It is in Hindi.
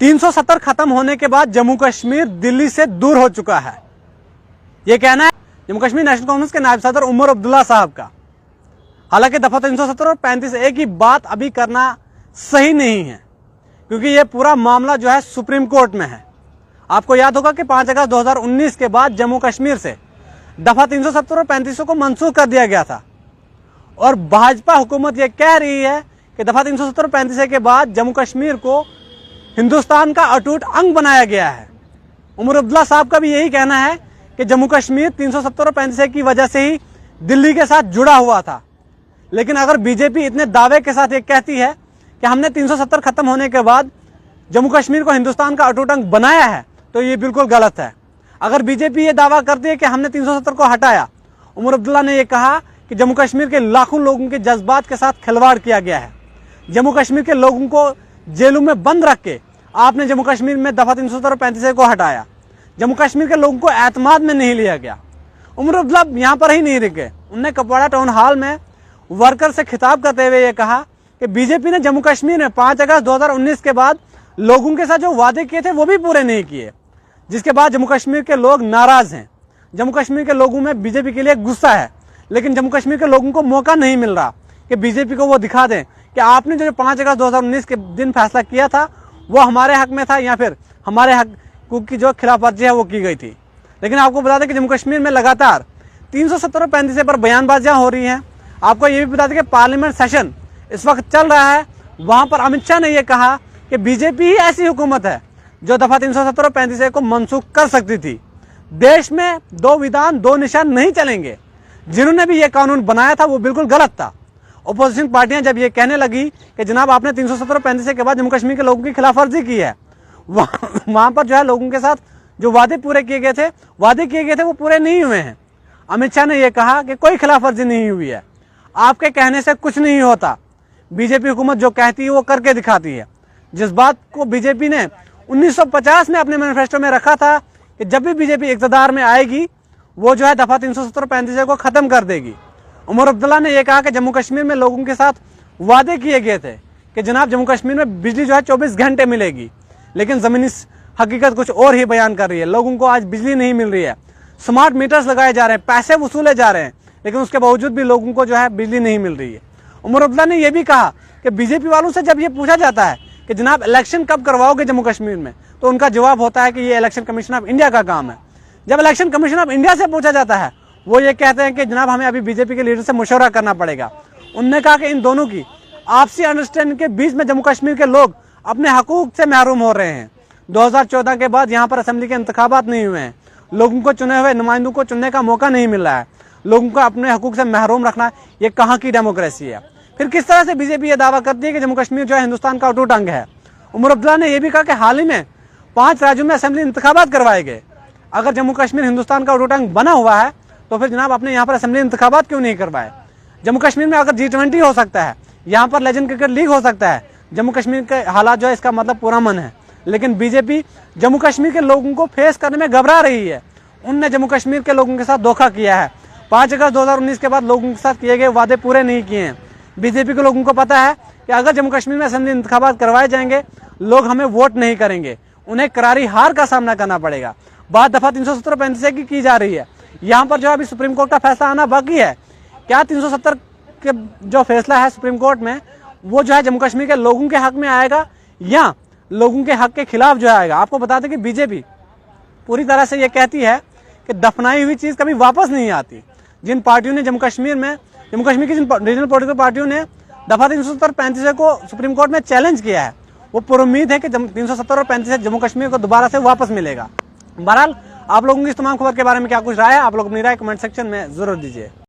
370 खत्म होने के बाद जम्मू कश्मीर दिल्ली से दूर हो चुका है, यह कहना है जम्मू कश्मीर नेशनल कांफ्रेंस के नायब सदर उमर अब्दुल्ला साहब का। हालांकि दफा 370 और 35A की बात अभी करना सही नहीं है, क्योंकि यह पूरा मामला जो है सुप्रीम कोर्ट में है। आपको याद होगा कि 5 अगस्त 2019 के बाद जम्मू कश्मीर से दफा 370 और 35 को मंसूख कर दिया गया था, और भाजपा हुकूमत यह कह रही है कि दफा 370 और 35 के बाद जम्मू कश्मीर को हिंदुस्तान का अटूट अंग बनाया गया है। उमर अब्दुल्ला साहब का भी यही कहना है कि जम्मू कश्मीर 370 और 35 की वजह से ही दिल्ली के साथ जुड़ा हुआ था। लेकिन अगर बीजेपी इतने दावे के साथ ये कहती है कि हमने 370 खत्म होने के बाद जम्मू कश्मीर को हिंदुस्तान का अटूट अंग बनाया है, तो ये बिल्कुल गलत है। अगर बीजेपी ये दावा करती है कि हमने 370 को हटाया, उमर अब्दुल्ला ने यह कहा कि जम्मू कश्मीर के लाखों लोगों के जज्बात के साथ खिलवाड़ किया गया है। जम्मू कश्मीर के लोगों को जेलों में बंद रख के आपने जम्मू कश्मीर में दफा 370 और 35 को हटाया। जम्मू कश्मीर के लोगों को एतमाद में नहीं लिया गया। उमर अब्दुल्ला यहाँ पर ही नहीं रुके, उन्होंने कुपवाड़ा टाउन हॉल में वर्कर से खिताब करते हुए ये कहा कि बीजेपी ने जम्मू कश्मीर में 5 अगस्त 2019 के बाद लोगों के साथ जो वादे किए थे वो भी पूरे नहीं किए, जिसके बाद जम्मू कश्मीर के लोग नाराज हैं। जम्मू कश्मीर के लोगों में बीजेपी के लिए गुस्सा है, लेकिन जम्मू कश्मीर के लोगों को मौका नहीं मिल रहा कि बीजेपी को वो दिखा दें कि आपने जो 5 अगस्त 2019 के दिन फैसला किया था वो हमारे हक में था या फिर हमारे हक की जो खिलाफ वर्जी है वो की गई थी। लेकिन आपको बता दें कि जम्मू कश्मीर में लगातार 370 और 35 पर बयानबाजियां हो रही हैं। आपको ये भी बता दें कि पार्लियामेंट सेशन इस वक्त चल रहा है, वहां पर अमित शाह ने यह कहा कि बीजेपी ही ऐसी हुकूमत है जो दफा 370 और 35 को मनसूख कर सकती थी। देश में 2 विधान 2 निशान नहीं चलेंगे। जिन्होंने भी यह कानून बनाया था वो बिल्कुल गलत था। अपोजिशन पार्टियां जब ये कहने लगी कि जनाब आपने 370 और 35 के बाद जम्मू कश्मीर के लोगों की खिलाफ वर्जी की है, वहां पर जो है लोगों के साथ जो वादे किए गए थे वो पूरे नहीं हुए हैं। अमित शाह ने यह कहा कि कोई खिलाफ वर्जी नहीं हुई है, आपके कहने से कुछ नहीं होता। बीजेपी हुकूमत जो कहती है वो करके दिखाती है। जिस बात को बीजेपी ने 1950 में अपने मैनिफेस्टो में रखा था कि जब भी बीजेपी इक़्तिदार में आएगी वो जो है दफा 370 और 35 को खत्म कर देगी। उमर अब्दुल्ला ने यह कहा कि जम्मू कश्मीर में लोगों के साथ वादे किए गए थे कि जनाब जम्मू कश्मीर में बिजली जो है 24 घंटे मिलेगी, लेकिन जमीनी हकीकत कुछ और ही बयान कर रही है। लोगों को आज बिजली नहीं मिल रही है, स्मार्ट मीटर्स लगाए जा रहे हैं, पैसे वसूले जा रहे हैं, लेकिन उसके बावजूद भी लोगों को जो है बिजली नहीं मिल रही है। उमर अब्दुल्ला ने यह भी कहा कि बीजेपी वालों से जब ये पूछा जाता है कि जनाब इलेक्शन कब करवाओगे जम्मू कश्मीर में, तो उनका जवाब होता है कि ये इलेक्शन कमीशन ऑफ इंडिया का काम है। जब इलेक्शन कमीशन ऑफ इंडिया से पूछा जाता है वो ये कहते हैं कि जनाब हमें अभी बीजेपी के लीडर से मशवरा करना पड़ेगा। उन्होंने कहा कि इन दोनों की आपसी अंडरस्टैंडिंग के बीच में जम्मू कश्मीर के लोग अपने हकूक से महरूम हो रहे हैं। 2014 के बाद यहाँ पर असेंबली के इंतखाबात नहीं हुए हैं, लोगों को चुने हुए नुमाइंदों को चुनने का मौका नहीं मिल रहा है, लोगों को अपने हकूक से महरूम रखना, ये कहाँ की डेमोक्रेसी है? फिर किस तरह से बीजेपी ये दावा करती है कि जम्मू कश्मीर जो है हिंदुस्तान का अटूट अंग है? उमर अब्दुल्ला ने यह भी कहा कि हाल ही में 5 राज्यों में असेंबली इंतखाबात करवाए गए। अगर जम्मू कश्मीर हिंदुस्तान का अटूट अंग बना हुआ है तो फिर जनाब अपने यहाँ पर असेंबली इंतखाबात क्यों नहीं करवाए? जम्मू कश्मीर में अगर G20 हो सकता है, यहाँ पर लेजेंड क्रिकेट लीग हो सकता है, जम्मू कश्मीर के हालात जो है इसका मतलब पूरा मन है। लेकिन बीजेपी जम्मू कश्मीर के लोगों को फेस करने में घबरा रही है। उनने जम्मू कश्मीर के लोगों के साथ धोखा किया है। 5 अगस्त 2019 के बाद लोगों के साथ किए गए वादे पूरे नहीं किए हैं। बीजेपी के लोगों को पता है कि अगर जम्मू कश्मीर में असेंबली इंतखाबात करवाए जाएंगे, लोग हमें वोट नहीं करेंगे, उन्हें करारी हार का सामना करना पड़ेगा। बात दफा 370 और 35 की जा रही है। यहाँ पर जो अभी सुप्रीम कोर्ट का फैसला आना बाकी है। क्या 370 के जो फैसला है सुप्रीम कोर्ट में वो जो है जम्मू कश्मीर के लोगों के हक में आएगा या लोगों के हक के खिलाफ जो आएगा? आपको बता दें कि बीजेपी पूरी तरह से ये कहती है कि दफनाई हुई चीज कभी वापस नहीं आती। जिन पार्टियों ने जम्मू कश्मीर की जिन रीजनल पॉलिटिकल पार्टियों ने दफा 370 और 35 को सुप्रीम कोर्ट में चैलेंज किया है, वो पूरी उम्मीद है कि 370 और 35 जम्मू कश्मीर को दोबारा से वापस मिलेगा। बहरहाल आप लोगों की इस तमाम खबर के बारे में क्या कुछ राय है, आप लोग अपनी राय कमेंट सेक्शन में जरूर दीजिए।